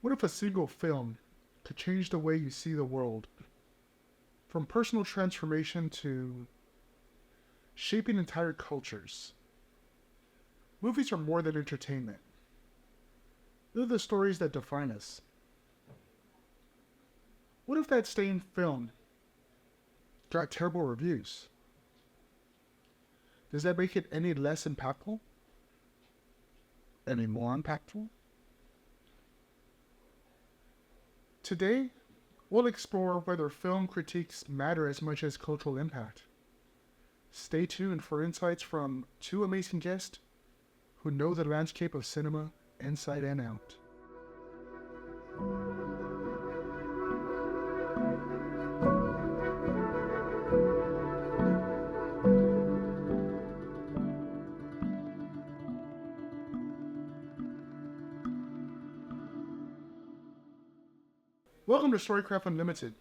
What if a single film could change the way you see the world? From personal transformation to shaping entire cultures. Movies are more than entertainment. They're the stories that define us. What if that same film got terrible reviews? Does that make it any less impactful? Any more impactful? Today, we'll explore whether film critiques matter as much as cultural impact. Stay tuned for insights from two amazing guests who know the landscape of cinema inside and out. Welcome to Storycraft Unlimited,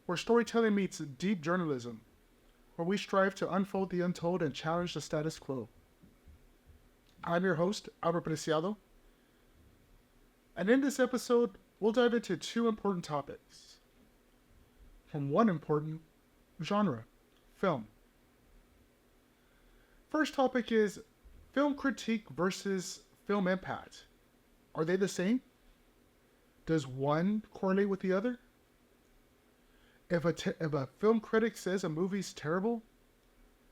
where storytelling meets deep journalism, where we strive to unfold the untold and challenge the status quo. I'm your host, Albert Preciado, and in this episode, we'll dive into two important topics from one important genre, film. First topic is film critique versus film impact. Are they the same? Does one correlate with the other? If a film critic says a movie's terrible,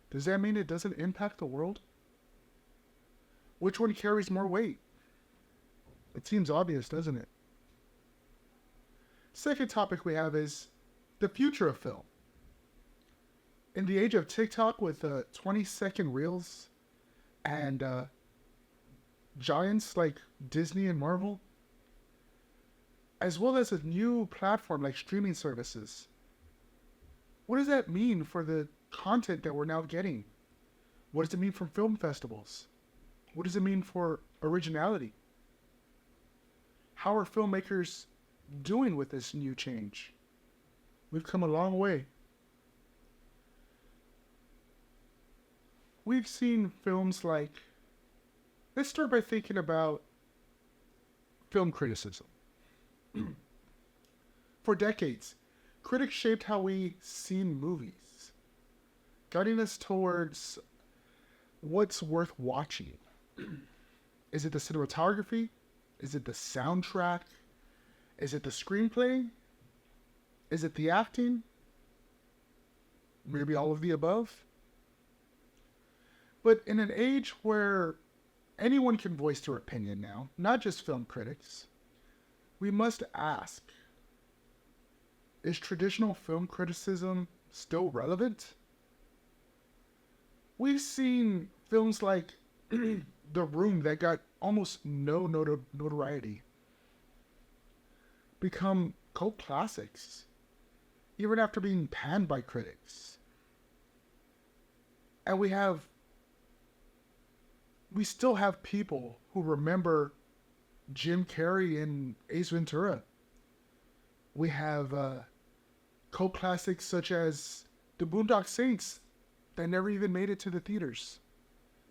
does that mean it doesn't impact the world? Which one carries more weight? It seems obvious, doesn't it? Second topic we have is the future of film. In the age of TikTok with 20-second reels and giants like Disney and Marvel, as well as a new platform like streaming services, what does that mean for the content that we're now getting? What does it mean for film festivals? What does it mean for originality? How are filmmakers doing with this new change? We've come a long way. We've seen films like, let's start by thinking about film criticism. For decades, critics shaped how we see movies, guiding us towards what's worth watching. Is it the cinematography? Is it the soundtrack? Is it the screenplay? Is it the acting? Maybe all of the above? But in an age where anyone can voice their opinion now, not just film critics, we must ask, is traditional film criticism still relevant? We've seen films like The Room that got almost no notoriety become cult classics, even after being panned by critics. And we still have people who remember Jim Carrey in Ace Ventura. We have cult classics such as The Boondock Saints that never even made it to the theaters,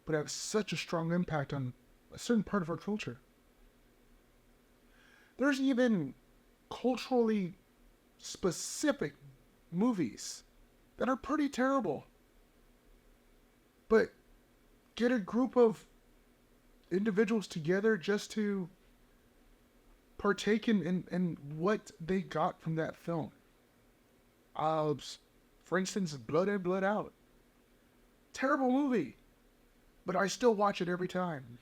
but have such a strong impact on a certain part of our culture. There's even culturally specific movies that are pretty terrible, but get a group of individuals together just to partake in what they got from that film. For instance, Blood In, Blood Out. Terrible movie, but I still watch it every time.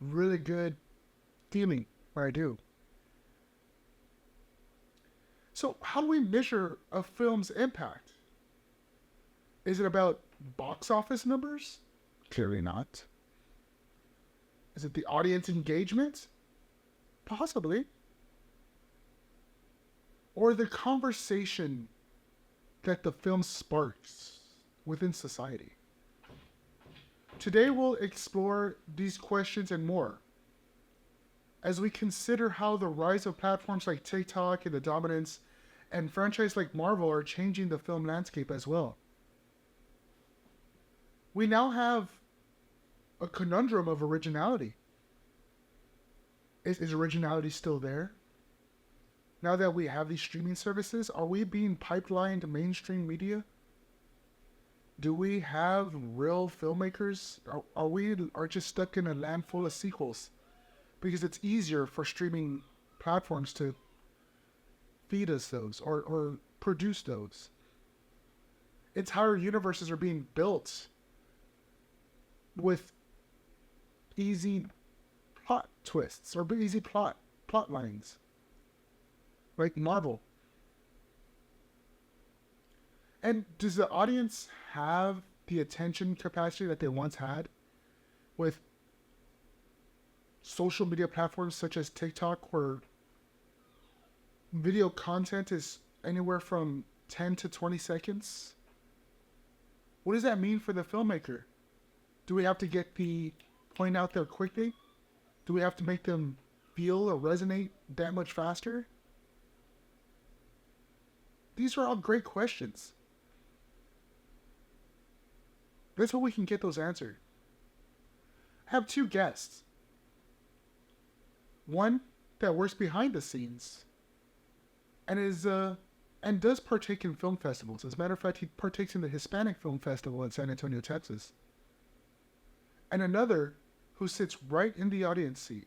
Really good feeling when I do. So how do we measure a film's impact? Is it about box office numbers? Clearly not. Is it the audience engagement? Possibly. Or the conversation that the film sparks within society. Today we'll explore these questions and more as we consider how the rise of platforms like TikTok and the dominance and franchise like Marvel are changing the film landscape as well. We now have a conundrum of originality. Is originality still there? Now that we have these streaming services, are we being pipelined to mainstream media? Do we have real filmmakers? Are we just stuck in a land full of sequels? Because it's easier for streaming platforms to feed us those or produce those. Entire universes are being built with easy plot twists or easy plot lines, like Marvel. And does the audience have the attention capacity that they once had with social media platforms such as TikTok, where video content is anywhere from 10 to 20 seconds? What does that mean for the filmmaker? Do we have to get the point out there quickly? Do we have to make them feel or resonate that much faster? These are all great questions. Let's hope we can get those answered. I have two guests. One that works behind the scenes and does partake in film festivals. As a matter of fact, he partakes in the Hispanic Film Festival in San Antonio, Texas. And another who sits right in the audience seat,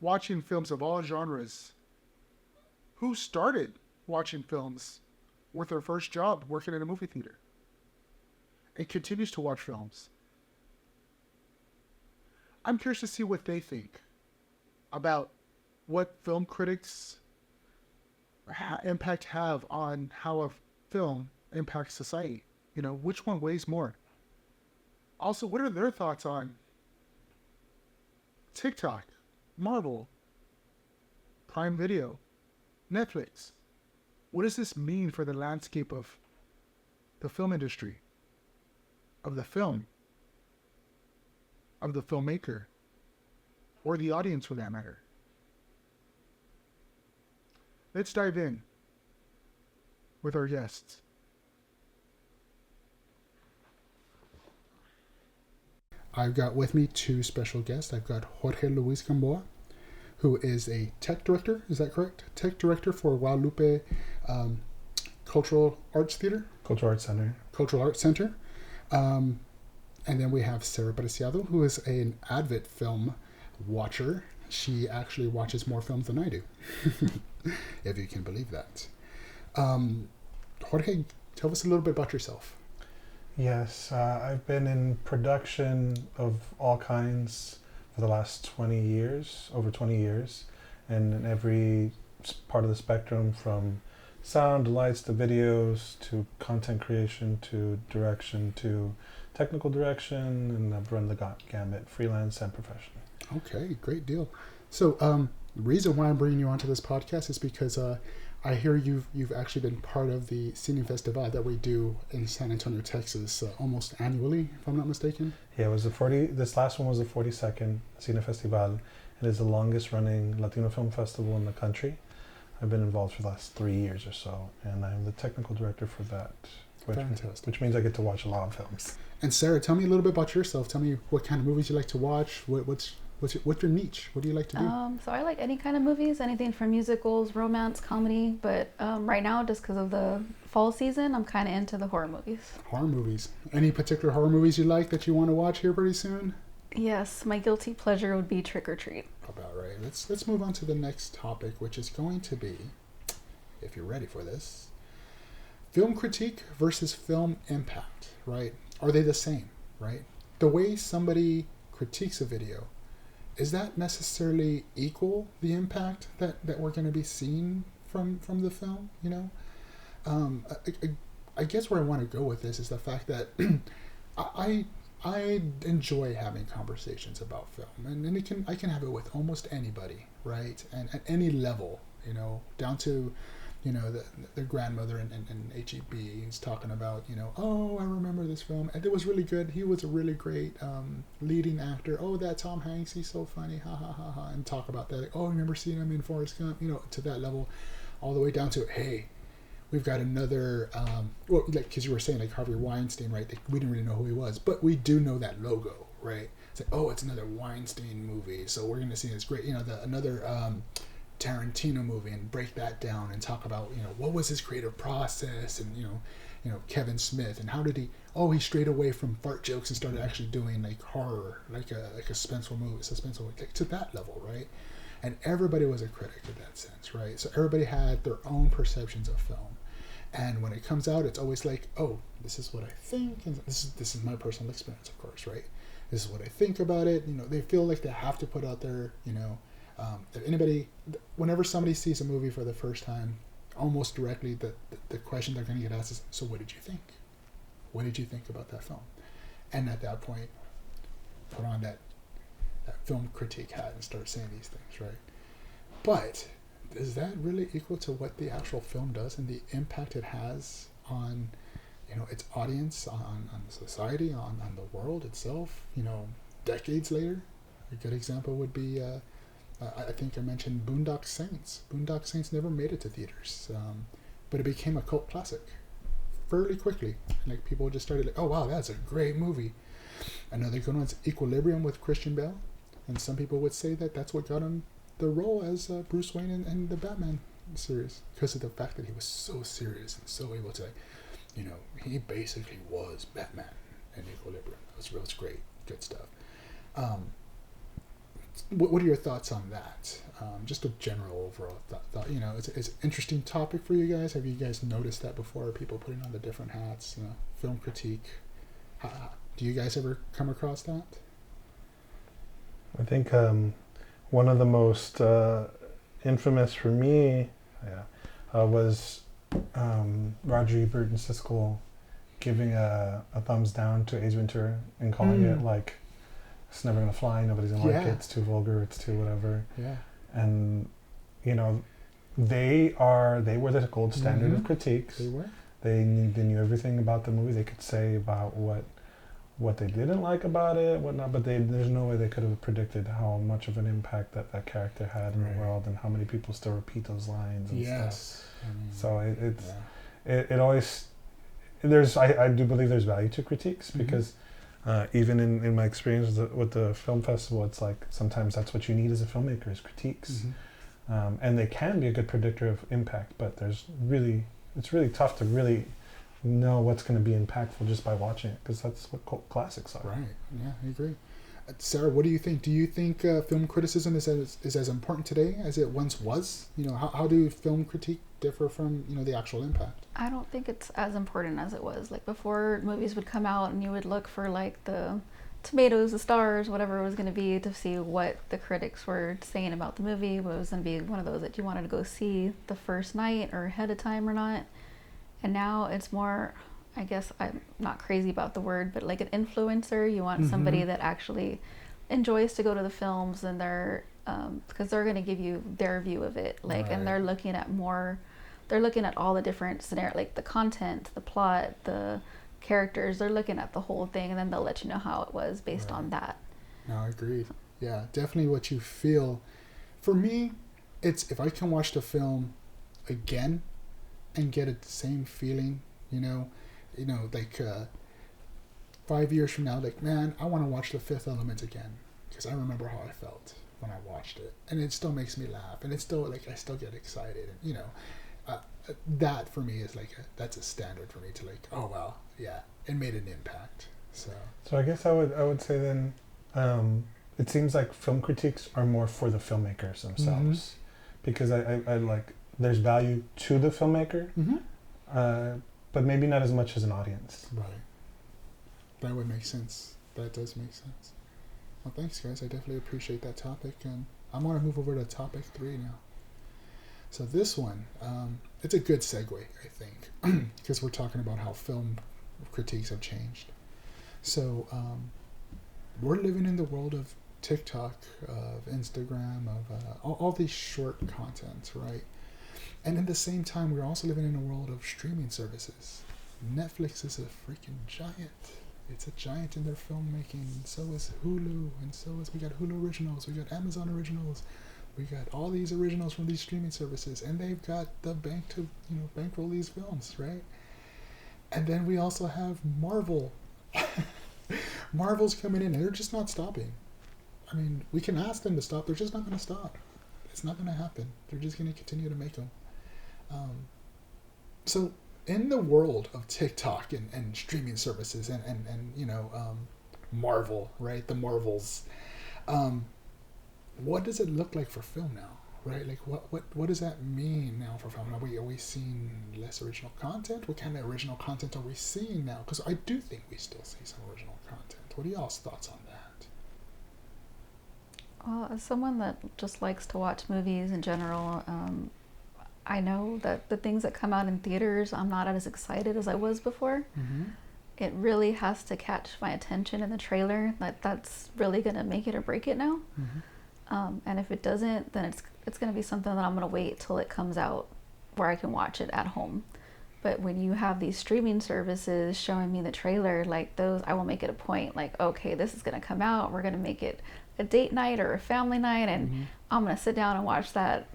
watching films of all genres, who started watching films with her first job working in a movie theater, and continues to watch films. I'm curious to see what they think about what film critics impact have on how a film impacts society. You know, which one weighs more? Also, what are their thoughts on TikTok, Marvel, Prime Video, Netflix? What does this mean for the landscape of the film industry, of the film, of the filmmaker, or the audience for that matter? Let's dive in with our guests. I've got with me two special guests. I've got Jorge Luis Gamboa, who is a tech director. Is that correct? Tech director for Guadalupe Cultural Arts Theater? Cultural Arts Center. Cultural Arts Center. And then we have Sarah Preciado, who is an avid film watcher. She actually watches more films than I do, if you can believe that. Jorge, tell us a little bit about yourself. Yes, I've been in production of all kinds for the last 20 years, over 20 years, and in every part of the spectrum, from sound, lights, to videos, to content creation, to direction, to technical direction, and I've run the gamut, freelance and professional. Okay, great deal. So the reason why I'm bringing you onto this podcast is because I hear you've actually been part of the Cine Festival that we do in San Antonio, Texas, almost annually, if I'm not mistaken. Yeah, it was this last one was the 42nd Cine Festival. It is the longest running Latino film festival in the country. I've been involved for the last 3 years or so, and I'm the technical director for that, which means I get to watch a lot of films. And Sarah, tell me a little bit about yourself. Tell me what kind of movies you like to watch. What's your niche? What do you like to do? So I like any kind of movies, anything from musicals, romance, comedy. But right now, just because of the fall season, I'm kind of into the horror movies. Horror movies. Any particular horror movies you like that you want to watch here pretty soon? Yes, my guilty pleasure would be Trick or Treat. About right. Let's move on to the next topic, which is going to be, if you're ready for this, film critique versus film impact. Right? Are they the same? Right? The way somebody critiques a video, is that necessarily equal the impact that we're going to be seeing from the film? You know, I guess where I want to go with this is the fact that I enjoy having conversations about film, and I can have it with almost anybody, right? And at any level, you know, down to, you know, the grandmother in HEB is talking about, you know, oh, I remember this film, and it was really good. He was a really great leading actor. Oh, that Tom Hanks, he's so funny, ha ha ha ha, and talk about that. Like, oh, I remember seeing him in Forrest Gump, you know, to that level, all the way down to, hey, we've got another, well, like, because you were saying, like, Harvey Weinstein, right? We didn't really know who he was, but we do know that logo, right? say, oh, it's another Weinstein movie, so we're going to see this great, another Tarantino movie, and break that down and talk about, what was his creative process, and Kevin Smith, and how did he strayed away from fart jokes and started actually doing like horror, like a suspenseful movie, like, to that level, right? And everybody was a critic in that sense, right? So everybody had their own perceptions of film. And when it comes out, it's always like, oh, this is what I think, and this is my personal experience, of course, right? This is what I think about it. They feel like they have to put out their, whenever somebody sees a movie for the first time, almost directly, the question they're going to get asked is, so what did you think? What did you think about that film? And at that point, put on that film critique hat and start saying these things, right? But is that really equal to what the actual film does and the impact it has on, its audience, on society, on the world itself, decades later? A good example would be, I think I mentioned Boondock Saints. Boondock Saints never made it to theaters, but it became a cult classic fairly quickly. Like, people just started like, oh wow, that's a great movie. Another good one's Equilibrium with Christian Bale, and some people would say that that's what got him the role as Bruce Wayne in the Batman series, because of the fact that he was so serious and so able to, he basically was Batman in Equilibrium. It was great, good stuff. What are your thoughts on that? Just a general overall thought. It's an interesting topic for you guys. Have you guys noticed that before? People putting on the different hats, film critique. Do you guys ever come across that? I think one of the most infamous for me was Roger Ebert and Siskel giving a thumbs down to Ace Ventura and calling it like, it's never gonna fly, nobody's gonna like it, it's too vulgar, it's too whatever. Yeah. And they were the gold standard of critiques. They were. They knew everything about the movie. They could say about what they didn't like about it, whatnot, but there's no way they could have predicted how much of an impact that character had in the world, and how many people still repeat those lines and stuff. So it always, I do believe there's value to critiques, because even in my experience with the film festival, it's like sometimes that's what you need as a filmmaker, is critiques. And they can be a good predictor of impact, but it's really tough to really know what's going to be impactful just by watching it, because that's what cult classics are. Right. Yeah, I agree. Sarah, what do you think? Do you think film criticism is as important today as it once was? How do film critique differ from the actual impact? I don't think it's as important as it was. Like, before, movies would come out and you would look for like the tomatoes, the stars, whatever it was going to be, to see what the critics were saying about the movie. What was going to be one of those that you wanted to go see the first night or ahead of time or not. And now it's more, I guess I'm not crazy about the word, but like an influencer. You want somebody that actually enjoys to go to the films, and they're because they're going to give you their view of it. Like, and they're looking at all the different scenarios, like the content, the plot, the characters. They're looking at the whole thing, and then they'll let you know how it was based on that. No, I agree. Yeah, definitely what you feel. For me, it's if I can watch the film again and get the same feeling, like 5 years from now, like, man, I want to watch The Fifth Element again, because I remember how I felt when I watched it, and it still makes me laugh, and it's still like I still get excited, and that for me is like that's a standard for me to like, oh wow, yeah, it made an impact. So I guess I would say then, it seems like film critiques are more for the filmmakers themselves, because I like, there's value to the filmmaker, but maybe not as much as an audience. Right. That would make sense. That does make sense. Well, thanks, guys. I definitely appreciate that topic, and I'm going to move over to topic 3 now. So this one, it's a good segue, I think, because we're talking about how film critiques have changed. So we're living in the world of TikTok, of Instagram, of all these short content, right? And at the same time, we're also living in a world of streaming services. Netflix is a freaking giant. It's a giant in their filmmaking. So is Hulu, and we got Hulu originals, we got Amazon originals, we got all these originals from these streaming services, and they've got the bank to bankroll these films, right? And then we also have Marvel. Marvel's coming in and they're just not stopping. I mean, we can ask them to stop. They're just not going to stop. It's not going to happen. They're just going to continue to make them. So in the world of TikTok and streaming services and Marvel, right? The Marvels. What does it look like for film now? Right, like what does that mean now for film? Are we seeing less original content? What kind of original content are we seeing now? Because I do think we still see some original content. What are y'all's thoughts on that? Well, as someone that just likes to watch movies in general, I know that the things that come out in theaters, I'm not as excited as I was before. Mm-hmm. It really has to catch my attention in the trailer. That's really gonna make it or break it now. Mm-hmm. And if it doesn't, then it's going to be something that I'm going to wait till it comes out where I can watch it at home. But when you have these streaming services showing me the trailer, like those, I will make it a point, like, okay, this is going to come out. We're going to make it a date night or a family night. And Mm-hmm. I'm going to sit down and watch that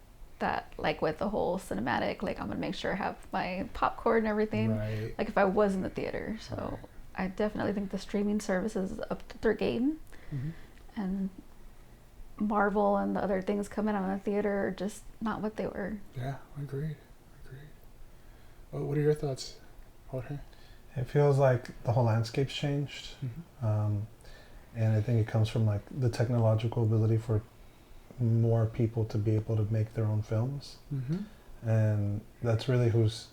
like with the whole cinematic, like I'm going to make sure I have my popcorn and everything. Right. Like if I was in the theater. So Right. I definitely think the streaming services up to their game. Mm-hmm. And Marvel and the other things coming out in the theater are just not what they were. Yeah, agreed. Well, what are your thoughts, Jorge? It feels like the whole landscape's changed. Mm-hmm. And I think it comes from like the technological ability for more people to be able to make their own films. Mm-hmm. And that's really who's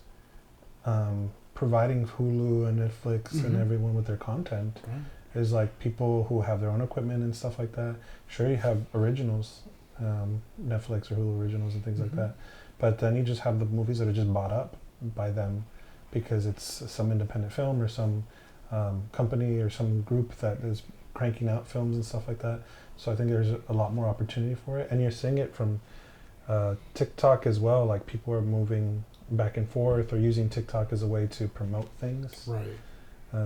providing Hulu and Netflix and Mhm. everyone with their content. Right. Is like people who have their own equipment and stuff like that. Sure, you have originals, Netflix or Hulu originals and things like Mhm. that. But then you just have the movies that are just bought up by them because it's some independent film or some company or some group that is cranking out films and stuff like that. So I think there's a lot more opportunity for it. And you're seeing it from TikTok as well. Like people are moving back and forth or using TikTok as a way to promote things. Right.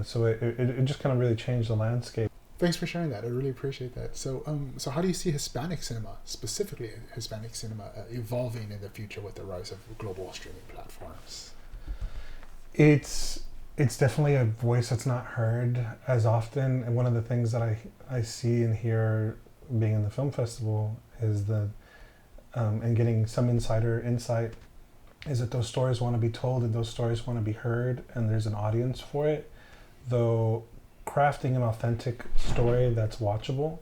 So it just kind of really changed the landscape. Thanks for sharing that. I really appreciate that. So, so how do you see Hispanic cinema, specifically Hispanic cinema, evolving in the future with the rise of global streaming platforms? It's definitely a voice that's not heard as often. And one of the things that I see and hear being in the film festival is that, and getting some insider insight, is that those stories want to be told and those stories want to be heard and there's an audience for it. Though crafting an authentic story that's watchable,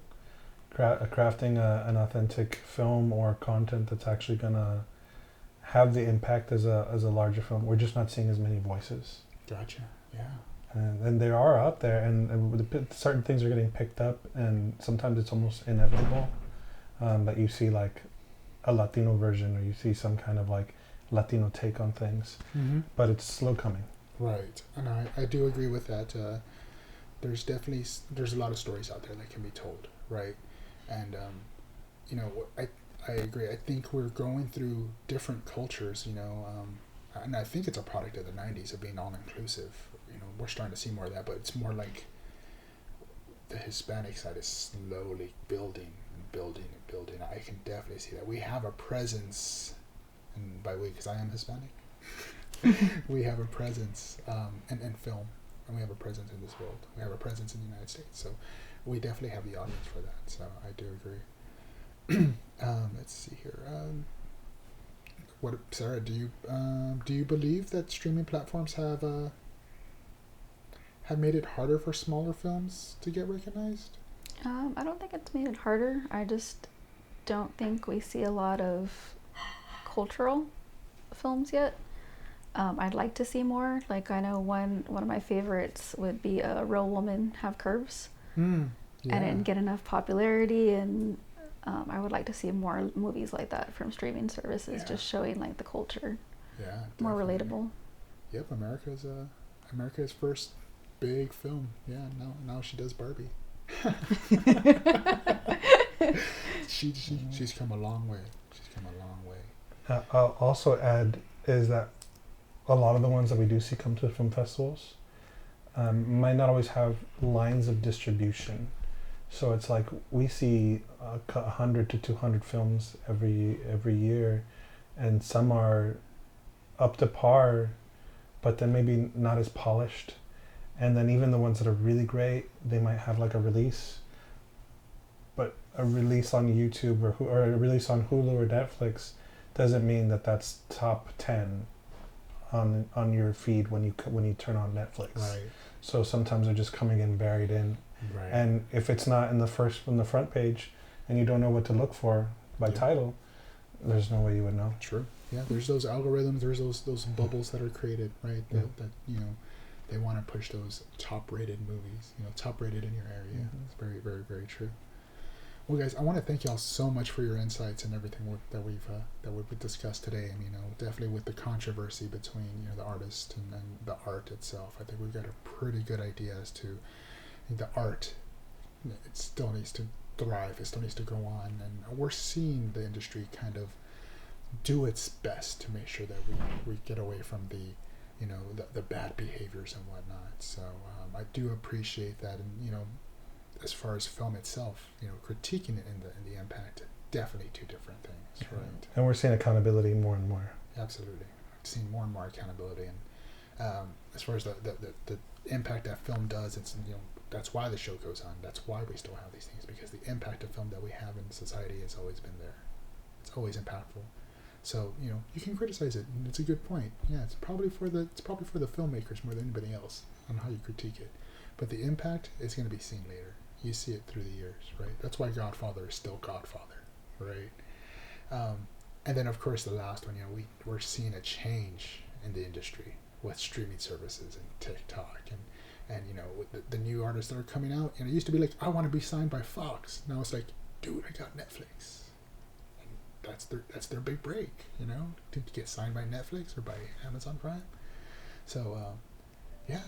crafting an authentic film or content that's actually going to have the impact as a larger film, we're just not seeing as many voices. Gotcha. Yeah. And they are out there, and certain things are getting picked up, and sometimes it's almost inevitable that you see like a Latino version or you see some kind of like Latino take on things, Mm-hmm. but it's slow coming. Right, and I do agree with that. There's a lot of stories out there that can be told, right? And I agree. I think we're going through different cultures, and I think it's a product of the '90s of being all inclusive. We're starting to see more of that, but it's more like the Hispanic side is slowly building and building and building. I can definitely see that we have a presence, and by we, because I am Hispanic. We have a presence in film, and we have a presence in this world. We have a presence in the United States, so we definitely have the audience for that. So I do agree. Let's see here. Sarah? Do you believe that streaming platforms have made it harder for smaller films to get recognized? I don't think it's made it harder. I just don't think we see a lot of cultural films yet. I'd like to see more. Like I know one of my favorites would be A Real Woman Have Curves. Yeah. And it didn't get enough popularity, and I would like to see more movies like that from streaming services, Yeah. just showing like the culture Yeah, more definitely. relatable. Yep, America's first big film. Yeah, now she does Barbie. She's come a long way. She's come a long way. I'll also add is that a lot of the ones that we do see come to film festivals might not always have lines of distribution. So it's like we see 100 to 200 films every year, and some are up to par, but then maybe not as polished. And then even the ones that are really great, they might have like a release, but a release on YouTube or a release on Hulu or Netflix doesn't mean that that's top 10 on your feed when you turn on Netflix. Right. So sometimes they're just coming in buried in, Right. and if it's not in the front page, and you don't know what to look for by title, there's no way you would know. True. Yeah. There's those algorithms. There's those bubbles that are created, right? Yeah. That they want to push those top-rated movies. Top-rated in your area. Mhm. It's very, very, very true. Well, guys, I want to thank y'all so much for your insights and everything that we've discussed today. And definitely with the controversy between the artist and the art itself, I think we've got a pretty good idea as to the art. It still needs to thrive. It still needs to go on, and we're seeing the industry kind of do its best to make sure that we get away from the bad behaviors and whatnot. So I do appreciate that, and as far as film itself, critiquing it in the impact, definitely two different things, right? And we're seeing accountability more and more. Absolutely, I've seen more and more accountability, and as far as the impact that film does, it's that's why the show goes on. That's why we still have these things, because the impact of film that we have in society has always been there. It's always impactful. So you can criticize it, and it's a good point. Yeah, it's probably for the filmmakers more than anybody else on how you critique it. But the impact is going to be seen later. You see it through the years, right? That's why Godfather is still Godfather, right? And then of course the last one, we're seeing a change in the industry with streaming services and TikTok and with the new artists that are coming out. It used to be like, I want to be signed by Fox. Now it's like, dude, I got Netflix. That's their big break, to get signed by Netflix or by Amazon Prime. So,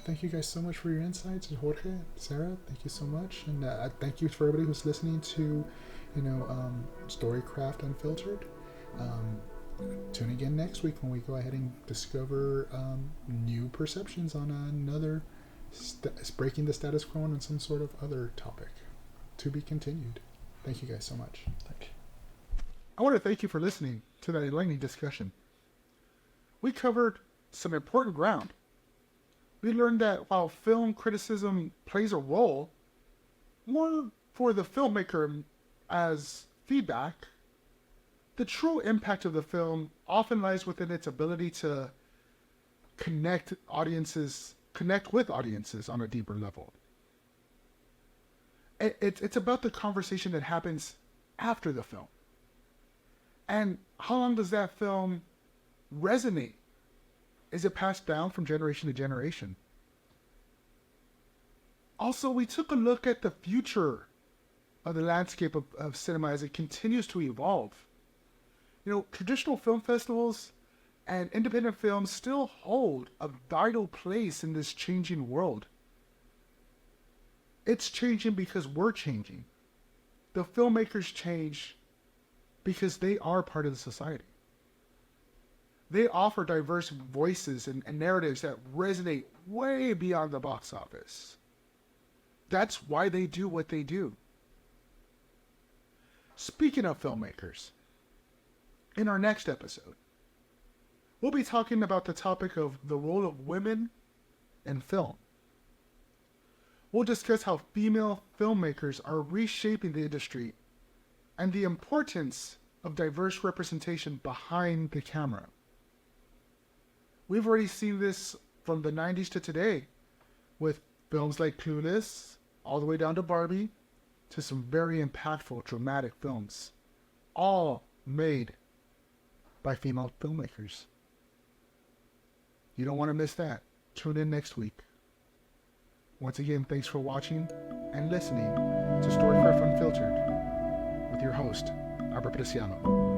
thank you guys so much for your insights. Jorge, Sarah, thank you so much. And thank you for everybody who's listening to, Storycraft Unfiltered. Tune again next week when we go ahead and discover new perceptions on another breaking the status quo on some sort of other topic. To be continued. Thank you guys so much. Thank you. I want to thank you for listening to that enlightening discussion. We covered some important ground. We learned that while film criticism plays a role, more for the filmmaker as feedback, the true impact of the film often lies within its ability to connect with audiences on a deeper level. It's about the conversation that happens after the film. And how long does that film resonate? Is it passed down from generation to generation? Also, we took a look at the future of the landscape of cinema as it continues to evolve. Traditional film festivals and independent films still hold a vital place in this changing world. It's changing because we're changing. The filmmakers change because they are part of the society. They offer diverse voices and narratives that resonate way beyond the box office. That's why they do what they do. Speaking of filmmakers, in our next episode, we'll be talking about the topic of the role of women in film. We'll discuss how female filmmakers are reshaping the industry and the importance of diverse representation behind the camera. We've already seen this from the 90s to today, with films like Clueless, all the way down to Barbie, to some very impactful, dramatic films, all made by female filmmakers. You don't want to miss that. Tune in next week. Once again, thanks for watching and listening to Storycraft Unfiltered with your host, Albert Preciano.